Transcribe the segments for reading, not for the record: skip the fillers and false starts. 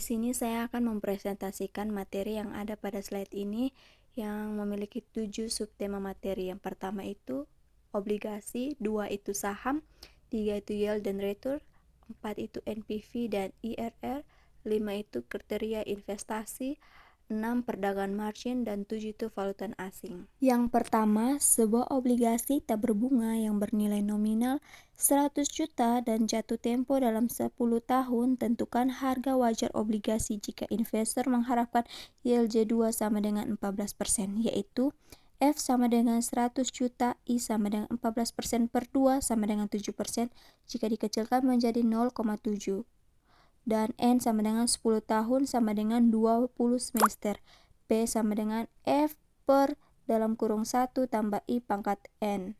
sini saya akan mempresentasikan materi yang ada pada slide ini yang memiliki 7 subtema materi. Yang pertama itu obligasi, 2 itu saham, 3 itu yield dan return, 4 itu NPV dan IRR, 5 itu kriteria investasi, 6 perdagangan margin, dan 7 itu valuta asing. Yang pertama, sebuah obligasi tak berbunga yang bernilai nominal 100 juta dan jatuh tempo dalam 10 tahun. Tentukan harga wajar obligasi jika investor mengharapkan yield J2 sama dengan 14%, yaitu F sama dengan 100 juta, I sama dengan 14% per 2 sama dengan 7% jika dikecilkan menjadi 0,7. Dan N sama dengan 10 tahun sama dengan 20 semester. P sama dengan F per dalam kurung 1 tambah I pangkat N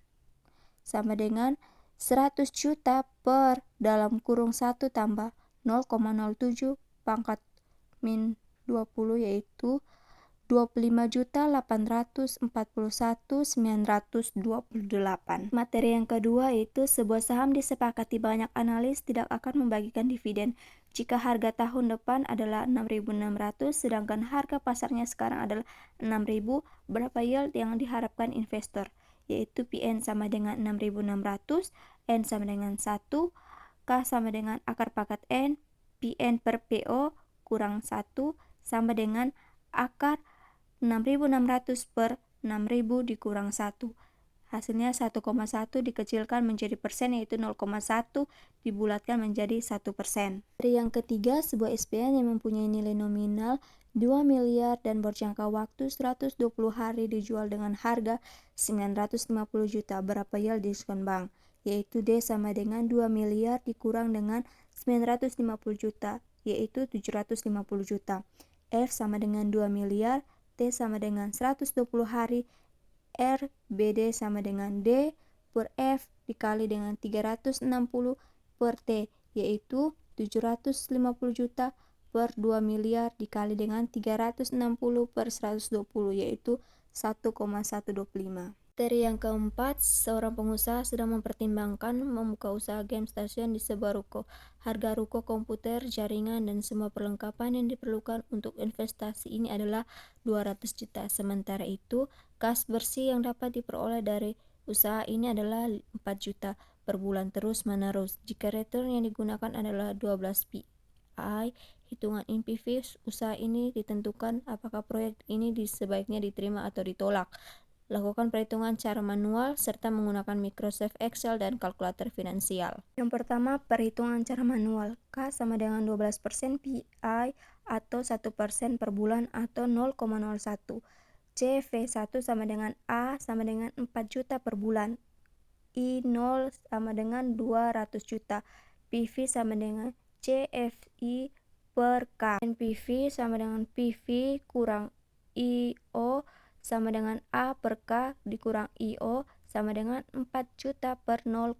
sama dengan 100 juta per dalam kurung 1 tambah 0,07 pangkat min 20, yaitu 25.841.928. Materi yang kedua itu sebuah saham disepakati banyak analis tidak akan membagikan dividen jika harga tahun depan adalah 6.600 sedangkan harga pasarnya sekarang adalah 6.000. Berapa yield yang diharapkan investor? Yaitu PN sama dengan 6.600, N sama dengan 1, K sama dengan akar pangkat N, PN per PO kurang 1 sama dengan akar 6.600 per 6.000 dikurang 1. Hasilnya 1,1 dikecilkan menjadi persen, yaitu 0,1 dibulatkan menjadi 1%. Yang ketiga, sebuah SPN yang mempunyai nilai nominal 2 miliar dan berjangka waktu 120 hari dijual dengan harga 950 juta. Berapa yield diskon bank? Yaitu D sama dengan 2 miliar dikurang dengan 950 juta, yaitu 750 juta. F sama dengan 2 miliar, T sama dengan 120 hari, R, BD sama dengan D per F dikali dengan 360 per T, yaitu 750 juta per 2 miliar dikali dengan 360 per 120, yaitu 1,125. Materi yang keempat, seorang pengusaha sedang mempertimbangkan membuka usaha game station di sebuah ruko. Harga ruko komputer, jaringan, dan semua perlengkapan yang diperlukan untuk investasi ini adalah 200 juta. Sementara itu, kas bersih yang dapat diperoleh dari usaha ini adalah 4 juta per bulan terus menerus. Jika return yang digunakan adalah 12 PI, hitungan NPV usaha ini ditentukan apakah proyek ini sebaiknya diterima atau ditolak. Lakukan perhitungan secara manual serta menggunakan Microsoft Excel dan kalkulator finansial. Yang pertama, perhitungan secara manual. K sama dengan 12% PI atau 1% per bulan atau 0,01. C V1 sama dengan A sama dengan 4 juta per bulan. I 0 sama dengan 200 juta. PV sama dengan CFI per K. NPV sama dengan PV kurang IO sama dengan A per K dikurang IO sama dengan 4 juta per 0,01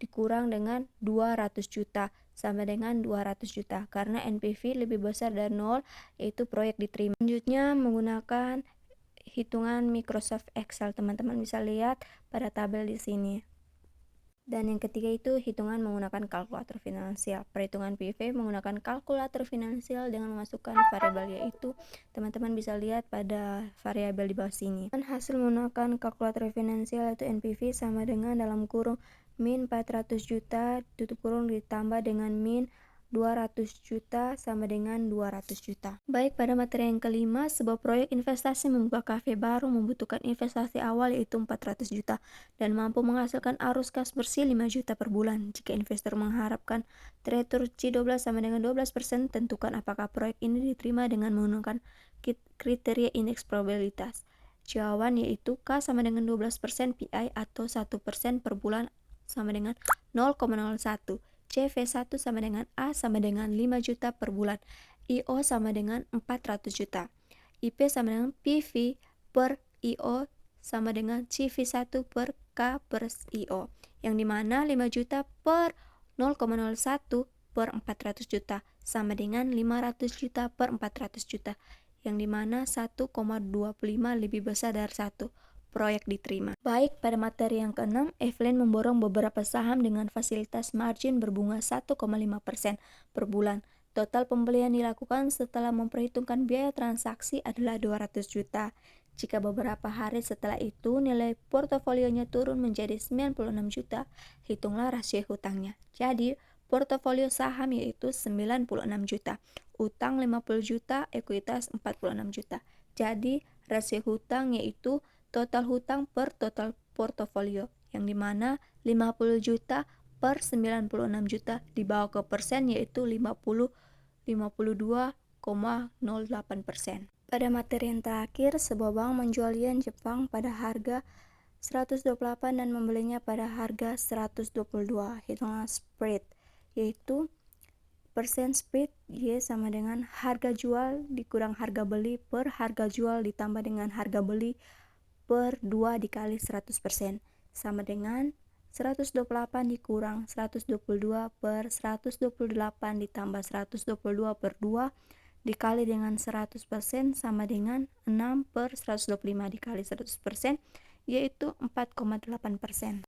dikurang dengan 200 juta sama dengan 200 juta. Karena NPV lebih besar dari 0, yaitu proyek diterima. Selanjutnya menggunakan hitungan Microsoft Excel. Teman-teman bisa lihat pada tabel di sini. Dan yang ketiga itu hitungan menggunakan kalkulator finansial. Perhitungan PV menggunakan kalkulator finansial dengan memasukkan variabel, yaitu teman-teman bisa lihat pada variabel di bawah sini. Dan hasil menggunakan kalkulator finansial yaitu NPV sama dengan dalam kurung min 400 juta tutup kurung ditambah dengan min 200 juta sama dengan 200 juta. Baik, pada materi yang kelima, sebuah proyek investasi membuka kafe baru membutuhkan investasi awal yaitu 400 juta dan mampu menghasilkan arus kas bersih 5 juta per bulan. Jika investor mengharapkan return C12 sama dengan 12%, tentukan apakah proyek ini diterima dengan menggunakan kriteria indeks probabilitas. Jawaban yaitu K sama dengan 12% PI atau 1% per bulan sama dengan 0,01. CV1 sama dengan A sama dengan 5 juta per bulan. IO sama dengan 400 juta. IP sama dengan PV per IO sama dengan CV1 per K per IO. Yang dimana 5 juta per 0,01 per 400 juta sama dengan 500 juta per 400 juta. Yang dimana 1,25 lebih besar dari 1. Proyek diterima. Baik, pada materi yang keenam, Evelyn memborong beberapa saham dengan fasilitas margin berbunga 1,5% per bulan. Total pembelian dilakukan setelah memperhitungkan biaya transaksi adalah 200 juta. Jika beberapa hari setelah itu nilai portofolionya turun menjadi 96 juta, hitunglah rasio hutangnya. Jadi, portofolio saham yaitu 96 juta, utang 50 juta, ekuitas 46 juta. Jadi, rasio hutang yaitu total hutang per total portofolio, yang dimana 50 juta per 96 juta dibawa ke persen yaitu 52,08%. Pada materi yang terakhir, sebuah bank menjual yen Jepang pada harga 128 dan membelinya pada harga 122. Hitungan spread yaitu persen spread Y sama dengan harga jual dikurang harga beli per harga jual ditambah dengan harga beli per 2 dikali 100% sama dengan 128 dikurang 122 per 128 ditambah 122 per 2 dikali dengan 100% sama dengan 6 per 125 dikali 100% yaitu 4,8%.